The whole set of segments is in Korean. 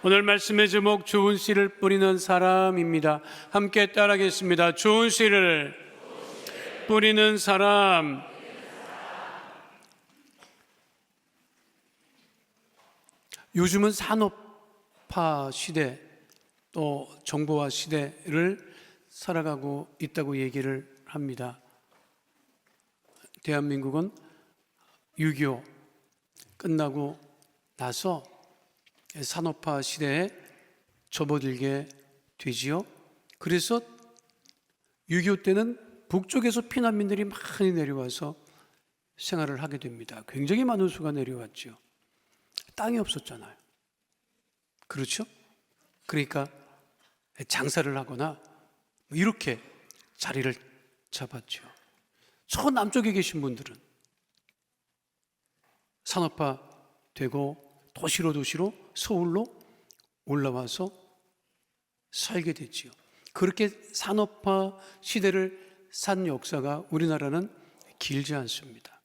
오늘 말씀의 제목 좋은 씨를 뿌리는 사람입니다. 함께 따라하겠습니다. 좋은 씨를 뿌리는 사람. 요즘은 산업화 시대 또 정보화 시대를 살아가고 있다고 얘기를 합니다. 대한민국은 6.25 끝나고 나서 산업화 시대에 접어들게 되지요. 그래서 6.25 때는 북쪽에서 피난민들이 많이 내려와서 생활을 하게 됩니다. 굉장히 많은 수가 내려왔죠. 땅이 없었잖아요. 그렇죠? 그러니까 장사를 하거나 이렇게 자리를 잡았죠. 저 남쪽에 계신 분들은 산업화 되고 도시로 서울로 올라와서 살게 됐지요. 그렇게 산업화 시대를 산 역사가 우리나라는 길지 않습니다.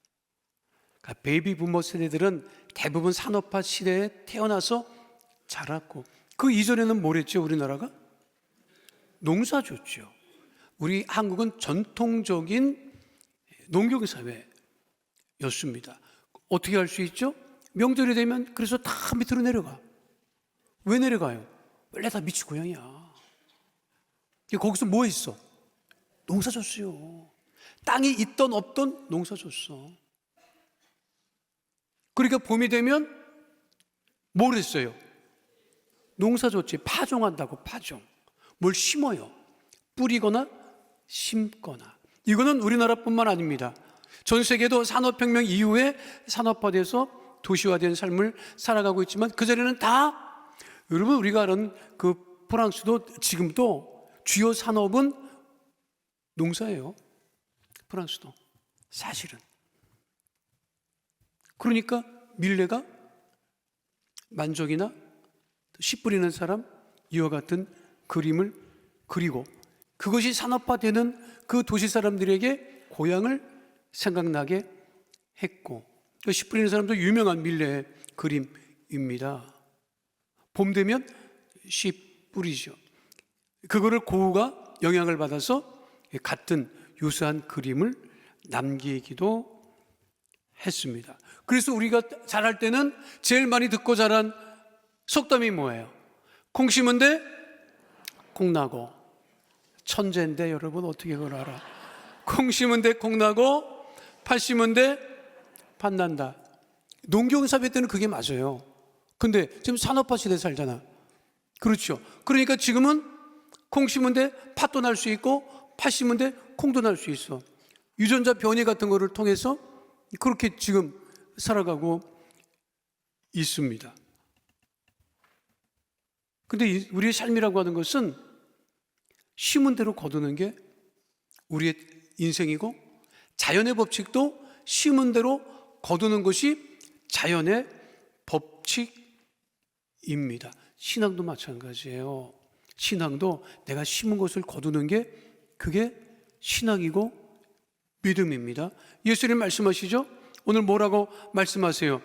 그러니까 베이비 부머 세대들은 대부분 산업화 시대에 태어나서 자랐고, 그 이전에는 뭘 했죠? 우리나라가 농사졌죠. 우리 한국은 전통적인 농경 사회였습니다. 어떻게 할 수 있죠? 명절이 되면 그래서 다 밑으로 내려가. 왜 내려가요? 원래 다 밑이 고향이야. 거기서 뭐 했어? 농사 졌어요. 땅이 있던 없던 농사 졌어. 그러니까 봄이 되면 뭘 했어요? 농사 졌지. 파종한다고. 파종. 뭘 심어요? 뿌리거나 심거나. 이거는 우리나라뿐만 아닙니다. 전 세계도 산업혁명 이후에 산업화돼서 도시화된 삶을 살아가고 있지만, 그전에는 다, 여러분 우리가 아는 그 프랑스도 지금도 주요 산업은 농사예요. 프랑스도 사실은. 그러니까 밀레가 만족이나 씨 뿌리는 사람 이와 같은 그림을 그리고, 그것이 산업화되는 그 도시 사람들에게 고향을 생각나게 했고, 씨 뿌리는 사람도 유명한 밀레의 그림입니다. 봄 되면 씨 뿌리죠. 그거를 고우가 영향을 받아서 같은 유사한 그림을 남기기도 했습니다. 그래서 우리가 자랄 때는 제일 많이 듣고 자란 속담이 뭐예요? 콩 심은데 콩 나고. 천재인데 여러분 어떻게 그걸 알아? 콩 심은데 콩 나고, 팥 심은데 팥 난다. 농경사회 때는 그게 맞아요. 근데 지금 산업화 시대에 살잖아. 그렇죠. 그러니까 지금은 콩 심은데 팥도 날 수 있고, 팥 심은데 콩도 날 수 있어. 유전자 변이 같은 거를 통해서 그렇게 지금 살아가고 있습니다. 근데 우리의 삶이라고 하는 것은 심은 대로 거두는 게 우리의 인생이고, 자연의 법칙도 심은 대로 거두는 것이 자연의 법칙입니다. 신앙도 마찬가지예요. 신앙도 내가 심은 것을 거두는 게 그게 신앙이고 믿음입니다. 예수님 말씀하시죠? 오늘 뭐라고 말씀하세요?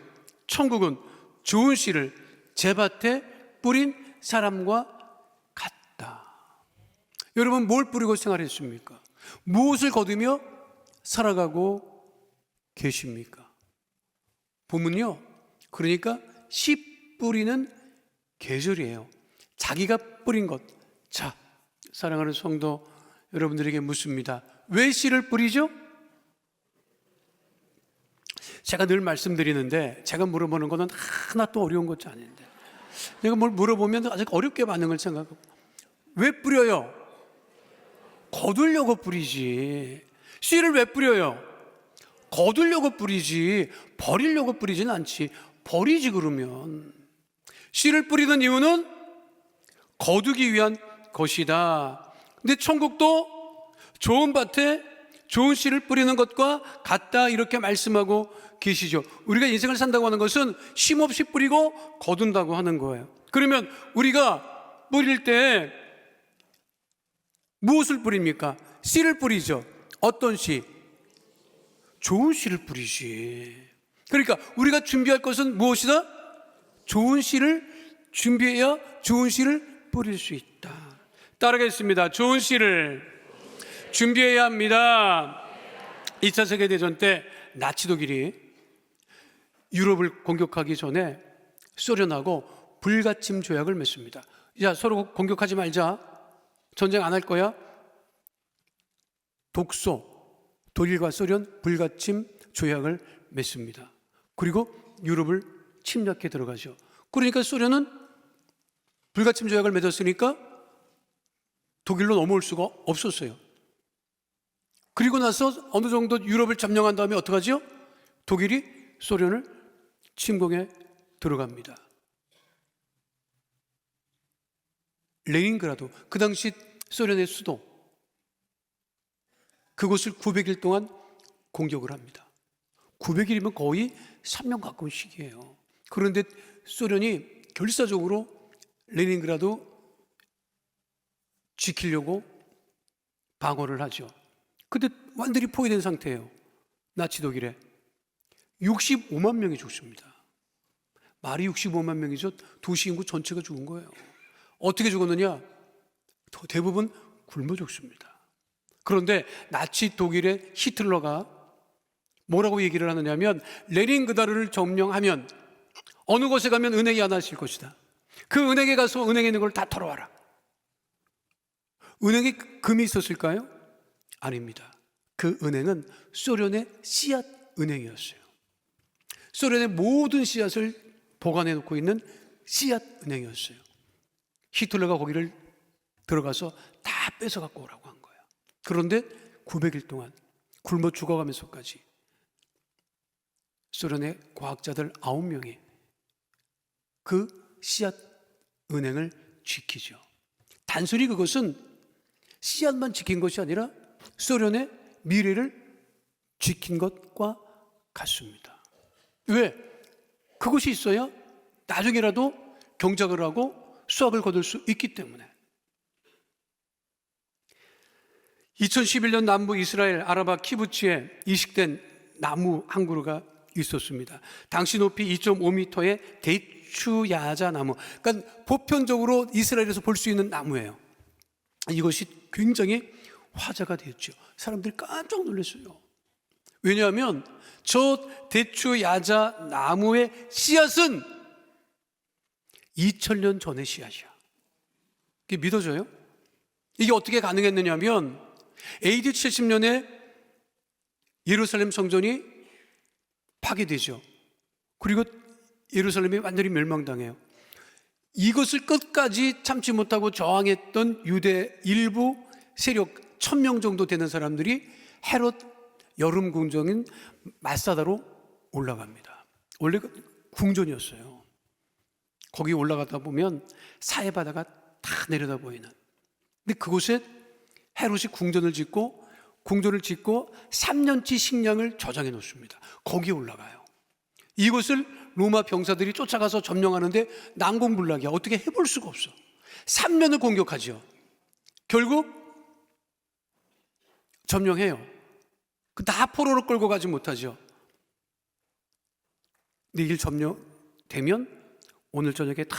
천국은 좋은 씨를 제 밭에 뿌린 사람과 같다. 여러분 뭘 뿌리고 생활했습니까? 무엇을 거두며 살아가고 계십니까? 봄은요, 그러니까 씨 뿌리는 계절이에요. 자기가 뿌린 것. 자, 사랑하는 성도 여러분들에게 묻습니다. 왜 씨를 뿌리죠? 제가 늘 말씀드리는데, 제가 물어보는 것은 하나도 어려운 것이 아닌데, 내가 뭘 물어보면 아주 어렵게 반응을 생각하고. 왜 뿌려요? 거두려고 뿌리지. 씨를 왜 뿌려요? 거두려고 뿌리지, 버리려고 뿌리진 않지. 버리지 그러면. 씨를 뿌리는 이유는 거두기 위한 것이다. 근데 천국도 좋은 밭에 좋은 씨를 뿌리는 것과 같다, 이렇게 말씀하고 계시죠. 우리가 인생을 산다고 하는 것은 쉼 없이 뿌리고 거둔다고 하는 거예요. 그러면 우리가 뿌릴 때 무엇을 뿌립니까? 씨를 뿌리죠. 어떤 씨? 좋은 씨를 뿌리지. 그러니까 우리가 준비할 것은 무엇이다? 좋은 씨를 준비해야 좋은 씨를 뿌릴 수 있다. 따르겠습니다. 좋은 씨를 준비해야 합니다. 2차 세계대전 때 나치 독일이 유럽을 공격하기 전에 소련하고 불가침 조약을 맺습니다. 야, 서로 공격하지 말자. 전쟁 안 할 거야. 독소, 독일과 소련 불가침 조약을 맺습니다. 그리고 유럽을 침략해 들어가죠. 그러니까 소련은 불가침 조약을 맺었으니까 독일로 넘어올 수가 없었어요. 그리고 나서 어느 정도 유럽을 점령한 다음에 어떡하죠? 독일이 소련을 침공해 들어갑니다. 레닌그라드, 그 당시 소련의 수도, 그곳을 900일 동안 공격을 합니다. 900일이면 거의 3년 가까운 시기예요. 그런데 소련이 결사적으로 레닌그라드 지키려고 방어를 하죠. 근데 완전히 포위된 상태예요. 나치 독일에 65만 명이 죽습니다. 말이 65만 명이죠. 도시 인구 전체가 죽은 거예요. 어떻게 죽었느냐? 대부분 굶어 죽습니다. 그런데 나치 독일의 히틀러가 뭐라고 얘기를 하느냐면, 레닌그라드를 점령하면 어느 곳에 가면 은행이 하나 있을 것이다. 그 은행에 가서 은행에 있는 걸 다 털어와라. 은행에 금이 있었을까요? 아닙니다. 그 은행은 소련의 씨앗 은행이었어요. 소련의 모든 씨앗을 보관해 놓고 있는 씨앗 은행이었어요. 히틀러가 거기를 들어가서 다 뺏어 갖고 오라고 한 거예요. 그런데 900일 동안 굶어 죽어가면서까지 소련의 과학자들 9명이 그 씨앗 은행을 지키죠. 단순히 그것은 씨앗만 지킨 것이 아니라 소련의 미래를 지킨 것과 같습니다. 왜? 그것이 있어야 나중에라도 경작을 하고 수확을 거둘 수 있기 때문에. 2011년 남부 이스라엘 아라바 키부츠에 이식된 나무 한 그루가 있었습니다. 당시 높이 2.5m의 대추야자 나무, 그러니까 보편적으로 이스라엘에서 볼 수 있는 나무예요. 이것이 굉장히 화제가 되었죠. 사람들이 깜짝 놀랐어요. 왜냐하면 저 대추야자 나무의 씨앗은 2000년 전의 씨앗이야. 이게 믿어져요? 이게 어떻게 가능했느냐면 AD 70년에 예루살렘 성전이 파괴되죠. 그리고 예루살렘이 완전히 멸망당해요. 이것을 끝까지 참지 못하고 저항했던 유대 일부 세력 1000명 정도 되는 사람들이 헤롯 여름 궁정인 마사다로 올라갑니다. 원래 궁전이었어요. 거기 올라가다 보면 사해바다가 다 내려다 보이는. 근데 그곳에 헤롯이 궁전을 짓고 3년치 식량을 저장해 놓습니다. 거기에 올라가요. 이곳을 로마 병사들이 쫓아가서 점령하는데 난공불락이야. 어떻게 해볼 수가 없어. 3년을 공격하죠. 결국 점령해요. 다 포로로 끌고 가지 못하죠. 근데 일 점령되면 오늘 저녁에 다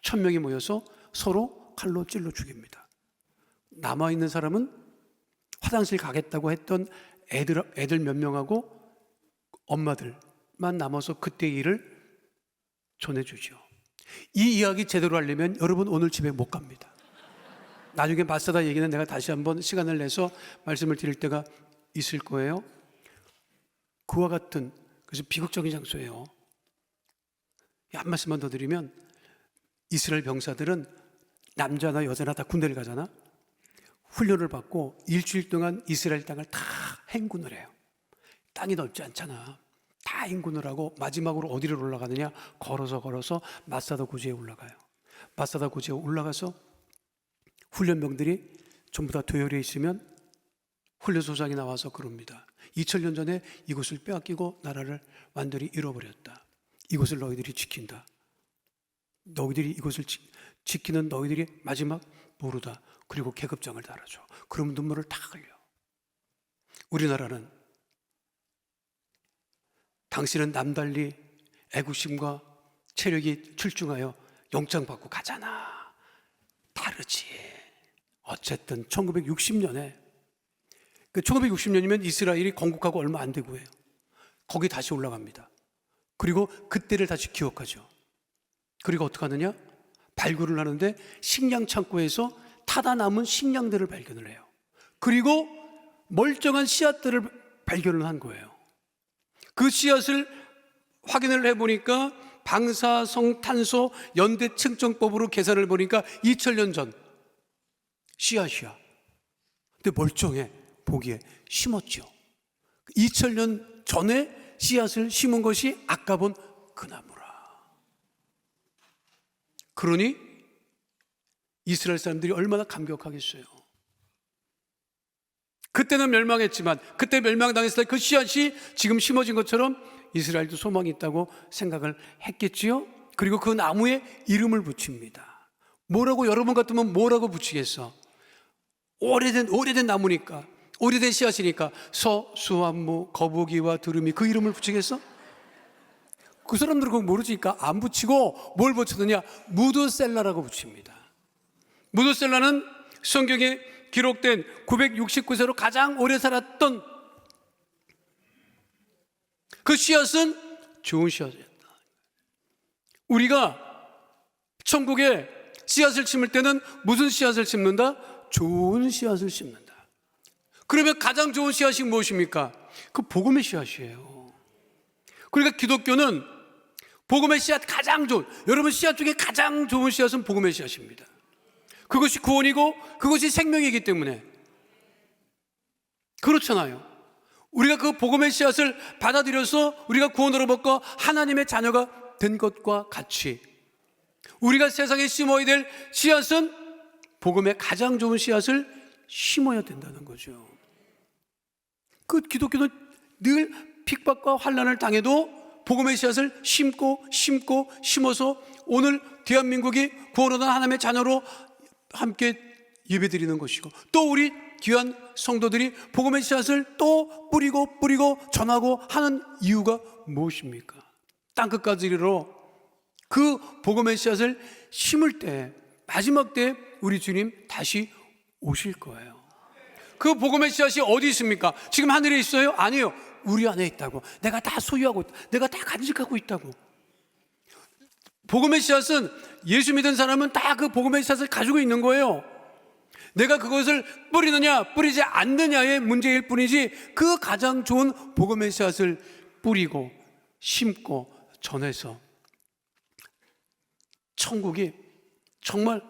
1000명이 모여서 서로 칼로 찔러 죽입니다. 남아있는 사람은 화장실 가겠다고 했던 애들 몇 명하고 엄마들만 남아서 그때 일을 전해주죠. 이 이야기 제대로 하려면 여러분 오늘 집에 못 갑니다. 나중에 마사다 얘기는 내가 다시 한번 시간을 내서 말씀을 드릴 때가 있을 거예요. 그와 같은, 그래서 비극적인 장소예요. 한 말씀만 더 드리면, 이스라엘 병사들은 남자나 여자나 다 군대를 가잖아. 훈련을 받고 일주일 동안 이스라엘 땅을 다 행군을 해요. 땅이 넓지 않잖아. 다 행군을 하고 마지막으로 어디를 올라가느냐? 걸어서 마사다 고지에 올라가요. 마사다 고지에 올라가서 훈련병들이 전부 다 도열해 있으면 훈련소장이 나와서 그럽니다. 2000년 전에 이곳을 빼앗기고 나라를 완전히 잃어버렸다. 이곳을 너희들이 지킨다. 너희들이 이곳을 지키는 너희들이 마지막 보루다. 그리고 계급장을 달아줘. 그러면 눈물을 다 흘려. 우리나라는 당신은 남달리 애국심과 체력이 출중하여 영장 받고 가잖아. 다르지. 어쨌든 1960년에 1960년이면 이스라엘이 건국하고 얼마 안 되고 해요. 거기 다시 올라갑니다. 그리고 그때를 다시 기억하죠. 그리고 어떻게 하느냐? 발굴을 하는데 식량 창고에서 타다 남은 식량들을 발견을 해요. 그리고 멀쩡한 씨앗들을 발견을 한 거예요. 그 씨앗을 확인을 해보니까 방사성탄소 연대 측정법으로 계산을 보니까 2000년 전 씨앗이야. 근데 멀쩡해. 보기에 심었죠. 2000년 전에 씨앗을 심은 것이 아까 본 그 나무라. 그러니 이스라엘 사람들이 얼마나 감격하겠어요. 그때는 멸망했지만, 그때 멸망당했을 때 그 씨앗이 지금 심어진 것처럼 이스라엘도 소망이 있다고 생각을 했겠지요. 그리고 그 나무에 이름을 붙입니다. 뭐라고, 여러분 같으면 뭐라고 붙이겠어? 오래된 나무니까, 오래된 씨앗이니까 서수암무, 거북이와 두루미, 그 이름을 붙이겠어? 그 사람들은 그거 모르니까 안 붙이고 뭘 붙이느냐? 무드셀라라고 붙입니다. 무드셀라는 성경에 기록된 969세로 가장 오래 살았던 그 씨앗은 좋은 씨앗이었다. 우리가 천국에 씨앗을 심을 때는 무슨 씨앗을 심는다? 좋은 씨앗을 심는다. 그러면 가장 좋은 씨앗이 무엇입니까? 그 복음의 씨앗이에요. 그러니까 기독교는 복음의 씨앗 가장 좋은, 여러분 씨앗 중에 가장 좋은 씨앗은 복음의 씨앗입니다. 그것이 구원이고 그것이 생명이기 때문에 그렇잖아요. 우리가 그 복음의 씨앗을 받아들여서 우리가 구원으로 받고 하나님의 자녀가 된 것과 같이 우리가 세상에 심어야 될 씨앗은 복음의 가장 좋은 씨앗을 심어야 된다는 거죠. 그 기독교는 늘 핍박과 환난을 당해도 복음의 씨앗을 심고 심어서 오늘 대한민국이 구원 얻은 하나님의 자녀로 함께 예배드리는 것이고, 또 우리 귀한 성도들이 복음의 씨앗을 또 뿌리고 전하고 하는 이유가 무엇입니까? 땅끝까지 이르러 그 복음의 씨앗을 심을 때, 마지막 때 우리 주님 다시 오실 거예요. 그 복음의 씨앗이 어디 있습니까? 지금 하늘에 있어요? 아니에요. 우리 안에 있다고. 내가 다 소유하고 있다. 내가 다 간직하고 있다고. 복음의 씨앗은 예수 믿은 사람은 다 그 복음의 씨앗을 가지고 있는 거예요. 내가 그것을 뿌리느냐 뿌리지 않느냐의 문제일 뿐이지, 그 가장 좋은 복음의 씨앗을 뿌리고 심고 전해서 천국이 정말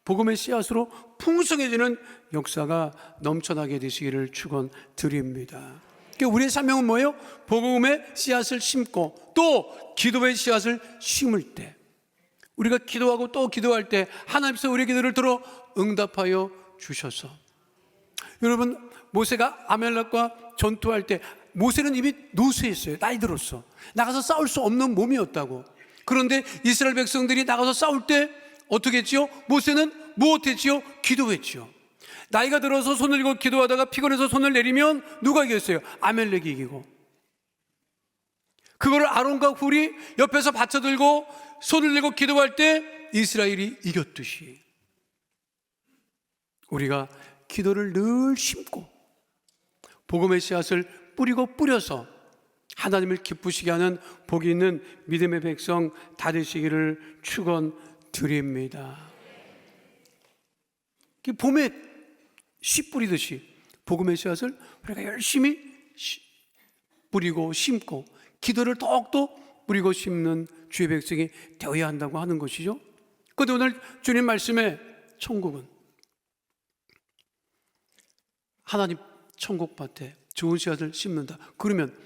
복음의 씨앗으로 풍성해지는 역사가 넘쳐나게 되시기를 축원드립니다. 우리의 사명은 뭐예요? 복음의 씨앗을 심고 또 기도의 씨앗을 심을 때, 우리가 기도하고 또 기도할 때 하나님께서 우리의 기도를 들어 응답하여 주셔서, 여러분 모세가 아말렉과 전투할 때 모세는 이미 노쇠했어요. 나이 들었어. 나가서 싸울 수 없는 몸이었다고. 그런데 이스라엘 백성들이 나가서 싸울 때 어떻게 했지요? 모세는 무엇했지요? 기도했지요. 나이가 들어서 손을 들고 기도하다가 피곤해서 손을 내리면 누가 이겼어요? 아말렉이 이기고. 그거를 아론과 훌이 옆에서 받쳐들고 손을 들고 기도할 때 이스라엘이 이겼듯이, 우리가 기도를 늘 심고 복음의 씨앗을 뿌려서 하나님을 기쁘시게 하는 복이 있는 믿음의 백성 다 되시기를 축원드립니다. 봄에 씨 뿌리듯이 복음의 씨앗을 우리가 열심히 뿌리고 심고 기도를 더욱더 뿌리고 심는 주의 백성이 되어야 한다고 하는 것이죠. 그런데 오늘 주님 말씀에 천국은 하나님 천국밭에 좋은 씨앗을 심는다. 그러면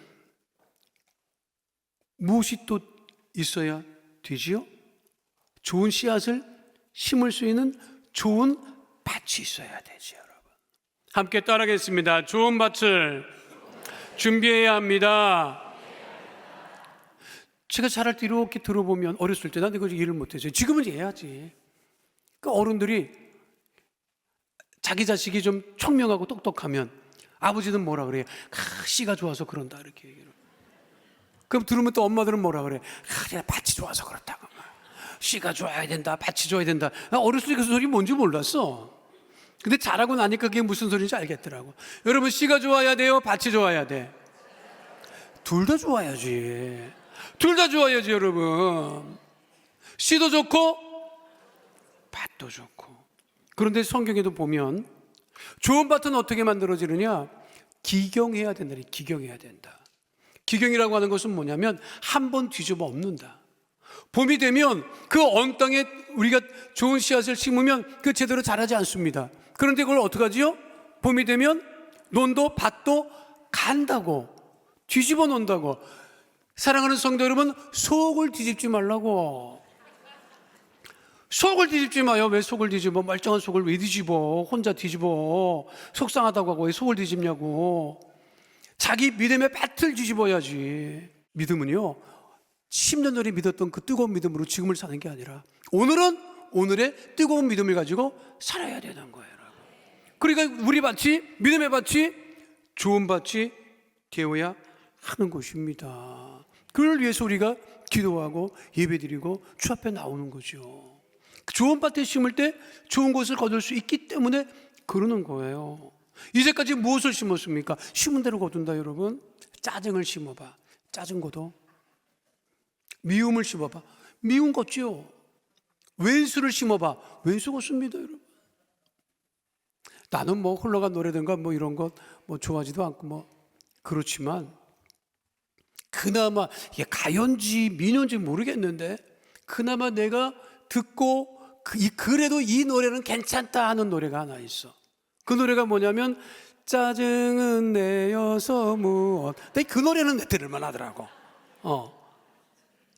무엇이 또 있어야 되지요? 좋은 씨앗을 심을 수 있는 좋은 밭이 있어야 되죠, 여러분. 함께 따라하겠습니다. 좋은 밭을 준비해야 합니다. 제가 자랄 때 이렇게 들어보면, 어렸을 때 난 이거 이해를 못했어요. 지금은 이해하지. 그 어른들이 자기 자식이 좀 총명하고 똑똑하면 아버지는 뭐라 그래요? 씨가 좋아서 그런다, 이렇게 얘기를. 그럼 들으면 또 엄마들은 뭐라 그래? 내가 밭이 좋아서 그렇다고. 씨가 좋아야 된다, 밭이 좋아야 된다. 나 어렸을 때 그 소리 뭔지 몰랐어. 근데 자라고 나니까 그게 무슨 소리인지 알겠더라고. 여러분, 씨가 좋아야 돼요, 밭이 좋아야 돼? 둘 다 좋아야지. 둘 다 좋아야지, 여러분. 씨도 좋고 밭도 좋고. 그런데 성경에도 보면 좋은 밭은 어떻게 만들어지느냐? 기경해야 된다. 기경해야 된다. 기경이라고 하는 것은 뭐냐면 한 번 뒤집어 엎는다. 봄이 되면 그 언 땅에 우리가 좋은 씨앗을 심으면 그 제대로 자라지 않습니다. 그런데 그걸 어떡하지요? 봄이 되면 논도 밭도 간다고, 뒤집어 놓는다고. 사랑하는 성도 여러분, 속을 뒤집지 말라고. 속을 뒤집지 마요. 왜 속을 뒤집어? 멀쩡한 속을 왜 뒤집어? 혼자 뒤집어. 속상하다고 하고 왜 속을 뒤집냐고. 자기 믿음의 밭을 뒤집어야지. 믿음은요, 10년 전에 믿었던 그 뜨거운 믿음으로 지금을 사는 게 아니라 오늘은 오늘의 뜨거운 믿음을 가지고 살아야 되는 거예요. 그러니까 우리 밭이, 믿음의 밭이 좋은 밭이 되어야 하는 것입니다. 그걸 위해서 우리가 기도하고 예배드리고 주 앞에 나오는 거죠. 좋은 밭에 심을 때 좋은 것을 거둘 수 있기 때문에 그러는 거예요. 이제까지 무엇을 심었습니까? 심은 대로 거둔다. 여러분, 짜증을 심어봐. 짜증 거둬. 미움을 심어봐. 미움 걷지요. 왼수를 심어봐. 왼수 걷습니다, 여러분. 나는 뭐 흘러간 노래든가 뭐 이런 것 뭐 좋아하지도 않고 뭐 그렇지만, 그나마 이게 가요인지 민요인지 모르겠는데 그나마 내가 듣고 그래도 이 노래는 괜찮다 하는 노래가 하나 있어. 그 노래가 뭐냐면 짜증은 내어서 무엇. 근데 그 노래는 내 들을만 하더라고.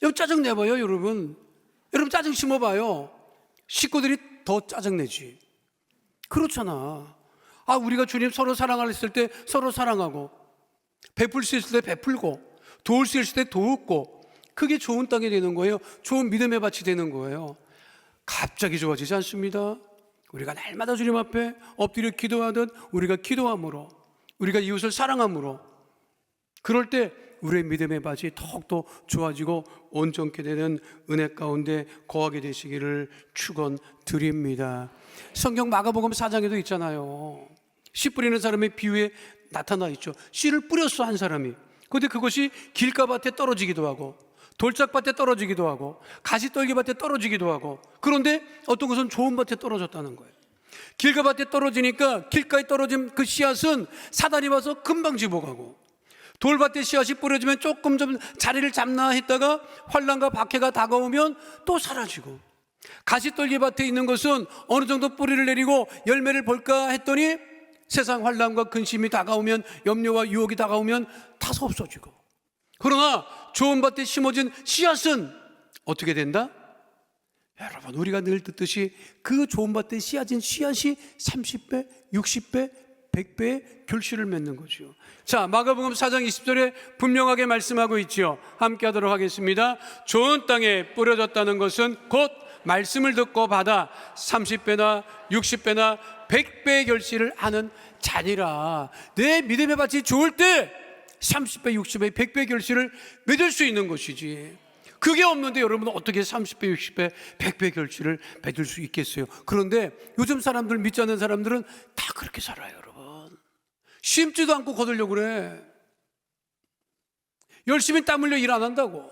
여러분, 짜증 내봐요. 여러분 짜증 심어봐요. 식구들이 더 짜증내지. 그렇잖아. 우리가 주님 서로 사랑했을 때 서로 사랑하고, 베풀 수 있을 때 베풀고, 도울 수 있을 때 도우고, 그게 좋은 땅이 되는 거예요. 좋은 믿음의 밭이 되는 거예요. 갑자기 좋아지지 않습니다. 우리가 날마다 주님 앞에 엎드려 기도하듯 우리가 기도함으로, 우리가 이웃을 사랑함으로, 그럴 때 우리의 믿음의 밭이 더욱더 좋아지고 온전케 되는 은혜 가운데 거하게 되시기를 축원드립니다. 성경 마가복음 4장에도 있잖아요. 씨 뿌리는 사람의 비유에 나타나 있죠. 씨를 뿌렸어, 한 사람이. 그런데 그것이 길가밭에 떨어지기도 하고, 돌짝밭에 떨어지기도 하고, 가시떨기밭에 떨어지기도 하고, 그런데 어떤 것은 좋은 밭에 떨어졌다는 거예요. 길가밭에 떨어지니까 길가에 떨어진 그 씨앗은 사단이 와서 금방 집어가고, 돌밭에 씨앗이 뿌려지면 조금 좀 자리를 잡나 했다가 환난과 박해가 다가오면 또 사라지고, 가시떨기밭에 있는 것은 어느 정도 뿌리를 내리고 열매를 볼까 했더니 세상 환난과 근심이 다가오면, 염려와 유혹이 다가오면 다 없어지고. 그러나 좋은 밭에 심어진 씨앗은 어떻게 된다? 여러분, 우리가 늘 듣듯이 그 좋은 밭에 씨앗인 씨앗이 30배, 60배, 100배의 결실을 맺는 거죠. 자, 마가복음 4장 20절에 분명하게 말씀하고 있죠. 함께 하도록 하겠습니다. 좋은 땅에 뿌려졌다는 것은 곧 말씀을 듣고 받아 30배나 60배나 100배의 결실을 하는 자니라. 내 믿음의 밭이 좋을 때 30배, 60배, 100배의 결실을 맺을 수 있는 것이지. 그게 없는데 여러분 어떻게 30배, 60배, 100배 결실을 맺을 수 있겠어요? 그런데 요즘 사람들, 믿지 않는 사람들은 다 그렇게 살아요, 여러분. 심지도 않고 거두려고 그래. 열심히 땀 흘려 일 안 한다고.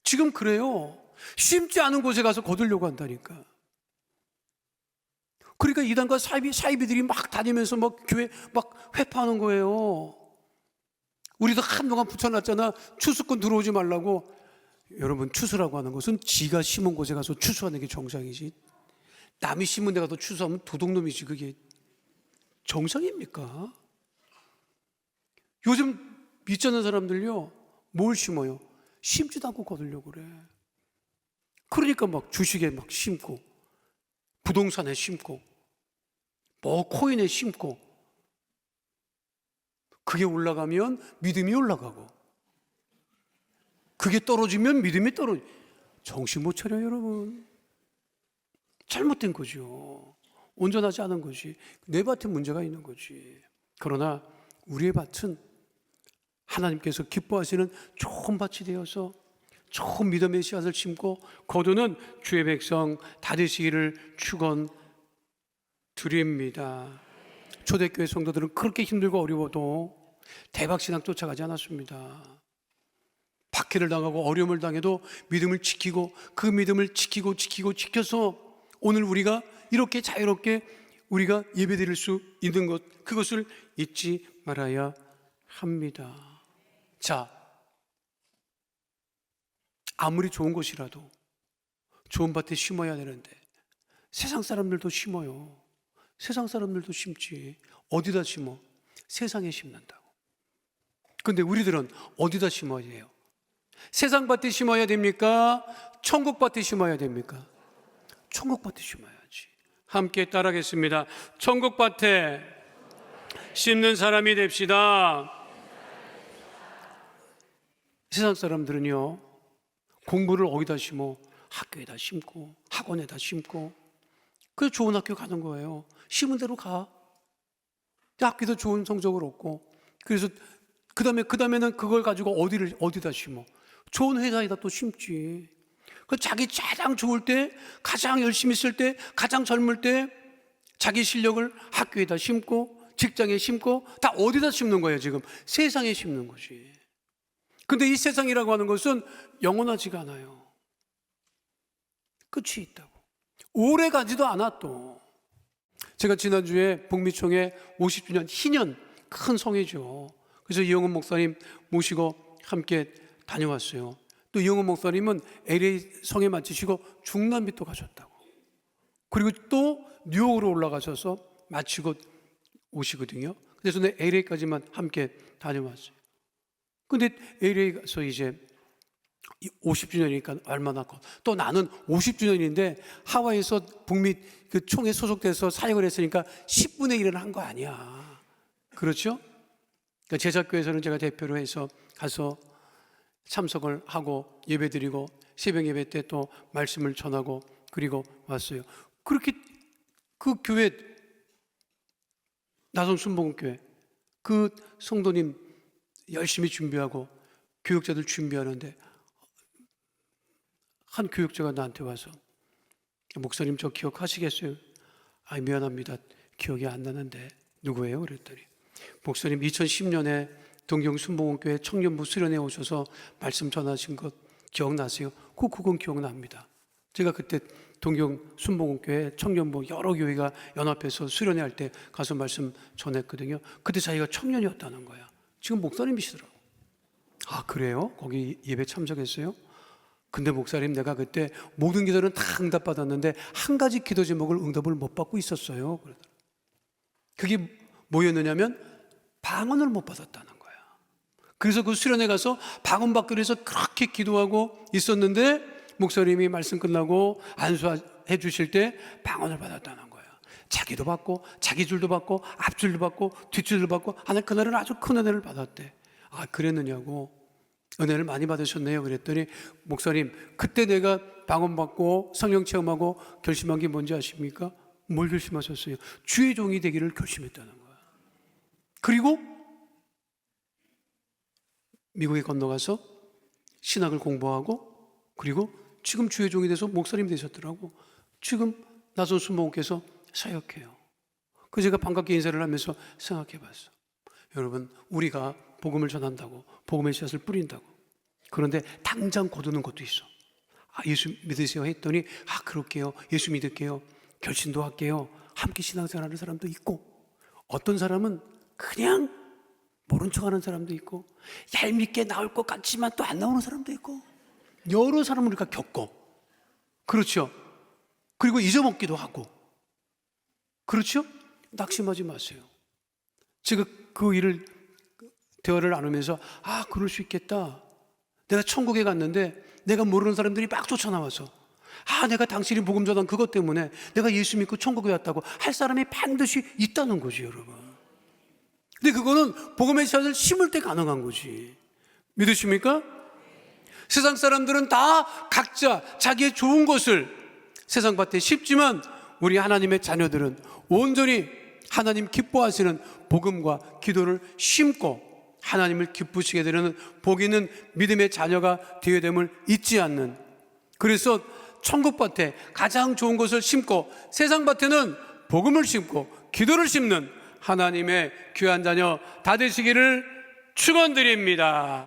지금 그래요. 심지 않은 곳에 가서 거두려고 한다니까. 그러니까 이단과 사이비들이 막 다니면서 막 교회 막 회파하는 거예요. 우리도 한동안 붙여놨잖아. 추수꾼 들어오지 말라고. 여러분, 추수라고 하는 것은 지가 심은 곳에 가서 추수하는 게 정상이지, 남이 심은 데 가서 추수하면 도둑놈이지. 그게 정상입니까? 요즘 믿지 않는 사람들요, 뭘 심어요? 심지도 않고 거두려고 그래. 그러니까 막 주식에 막 심고, 부동산에 심고, 뭐 코인에 심고, 그게 올라가면 믿음이 올라가고, 그게 떨어지면 믿음이 떨어지고. 정신 못 차려요, 여러분. 잘못된 거죠. 온전하지 않은 것이 내 밭에 문제가 있는 거지. 그러나 우리의 밭은 하나님께서 기뻐하시는 좋은 밭이 되어서 좋은 믿음의 씨앗을 심고 거두는 주의 백성 다 되시기를 축원드립니다. 초대교회 성도들은 그렇게 힘들고 어려워도 대박신앙 쫓아가지 않았습니다. 박해를 당하고 어려움을 당해도 믿음을 지키고 그 믿음을 지켜서 오늘 우리가 이렇게 자유롭게 우리가 예배드릴 수 있는 것, 그것을 잊지 말아야 합니다. 자, 아무리 좋은 것이라도 좋은 밭에 심어야 되는데 세상 사람들도 심어요. 세상 사람들도 심지. 어디다 심어? 세상에 심는다고. 근데 우리들은 어디다 심어야 돼요? 세상 밭에 심어야 됩니까? 천국 밭에 심어야 됩니까? 천국 밭에 심어야지. 함께 따라하겠습니다. 천국 밭에 심는 사람이 됩시다. 세상 사람들은요, 공부를 어디다 심어? 학교에다 심고 학원에다 심고 그래서 좋은 학교 가는 거예요. 심은 대로 가. 학교도 좋은 성적을 얻고 그래서 그 다음에는 그걸 가지고 어디다 심어? 좋은 회사에다 또 심지. 그 자기 가장 좋을 때, 가장 열심히 있을 때, 가장 젊을 때 자기 실력을 학교에다 심고 직장에 심고 다 어디다 심는 거예요? 지금 세상에 심는 거지. 근데 이 세상이라고 하는 것은 영원하지가 않아요. 끝이 있다고. 오래 가지도 않아. 또 제가 지난주에 북미총회 50주년 희년 큰 성회죠. 그래서 이영훈 목사님 모시고 함께 다녀왔어요. 또 이영훈 목사님은 LA 성회 마치시고 중남미 또 가셨다고. 그리고 또 뉴욕으로 올라가셔서 마치고 오시거든요. 그래서 내 LA까지만 함께 다녀왔어요. 근데 LA 가서 이제 50주년이니까 얼마 남고 또 나는 50주년인데 하와이에서 북미 그 총회 소속돼서 사역을 했으니까 10분의 1을 한 거 아니야. 그렇죠? 그러니까 제자교회에서는 제가 대표로 해서 가서 참석을 하고 예배드리고 새벽 예배 때 또 말씀을 전하고 그리고 왔어요. 그렇게 그 교회 나성 순복음교회 그 성도님 열심히 준비하고 교육자들 준비하는데 한 교육자가 나한테 와서 목사님 저 기억하시겠어요? 아, 미안합니다. 기억이 안 나는데 누구예요? 그랬더니 목사님 2010년에 동경 순복음교회 청년부 수련회 오셔서 말씀 전하신 것 기억나세요? 그건 기억납니다. 제가 그때 동경 순복음교회 청년부 여러 교회가 연합해서 수련회 할 때 가서 말씀 전했거든요. 그때 자기가 청년이었다는 거야. 지금 목사님이시더라고. 아, 그래요? 거기 예배 참석했어요? 근데 목사님 내가 그때 모든 기도는 다 응답받았는데 한 가지 기도 제목을 응답을 못 받고 있었어요. 그게 뭐였느냐면 방언을 못 받았다는 거야. 그래서 그 수련회 가서 방언 받기 위해서 그렇게 기도하고 있었는데 목사님이 말씀 끝나고 안수해 주실 때 방언을 받았다는 거야. 자기도 받고 자기 줄도 받고 앞줄도 받고 뒷줄도 받고 하나님 그날은 아주 큰 은혜를 받았대. 아, 그랬느냐고. 은혜를 많이 받으셨네요. 그랬더니 목사님 그때 내가 방언 받고 성령 체험하고 결심한 게 뭔지 아십니까? 뭘 결심하셨어요? 주의 종이 되기를 결심했다는 거야. 그리고 미국에 건너가서 신학을 공부하고 그리고 지금 주의 종이 돼서 목사님 되셨더라고. 지금 나선 순복음께서 사역해요. 그래서 제가 반갑게 인사를 하면서 생각해 봤어. 여러분, 우리가 복음을 전한다고 복음의 씨앗을 뿌린다고 그런데 당장 거두는 것도 있어. 아, 예수 믿으세요 했더니 아, 그럴게요. 예수 믿을게요. 결심도 할게요. 함께 신앙생활하는 사람도 있고 어떤 사람은 그냥 모른 척하는 사람도 있고 얄밉게 나올 것 같지만 또 안 나오는 사람도 있고 여러 사람을 우리가 겪고 그렇죠. 그리고 잊어먹기도 하고 그렇죠. 낙심하지 마세요. 제가 그 일을 대화를 나누면서 아, 그럴 수 있겠다. 내가 천국에 갔는데 내가 모르는 사람들이 막 쫓아나와서 아, 내가 당신이 복음 전한 그것 때문에 내가 예수 믿고 천국에 왔다고 할 사람이 반드시 있다는 거지, 여러분. 근데 그거는 복음의 씨앗을 심을 때 가능한 거지. 믿으십니까? 세상 사람들은 다 각자 자기의 좋은 것을 세상 밭에 심지만 우리 하나님의 자녀들은 온전히 하나님 기뻐하시는 복음과 기도를 심고 하나님을 기쁘시게 되는 복 있는 믿음의 자녀가 되어야 됨을 잊지 않는, 그래서 천국밭에 가장 좋은 것을 심고 세상 밭에는 복음을 심고 기도를 심는 하나님의 귀한 자녀 다 되시기를 축원드립니다.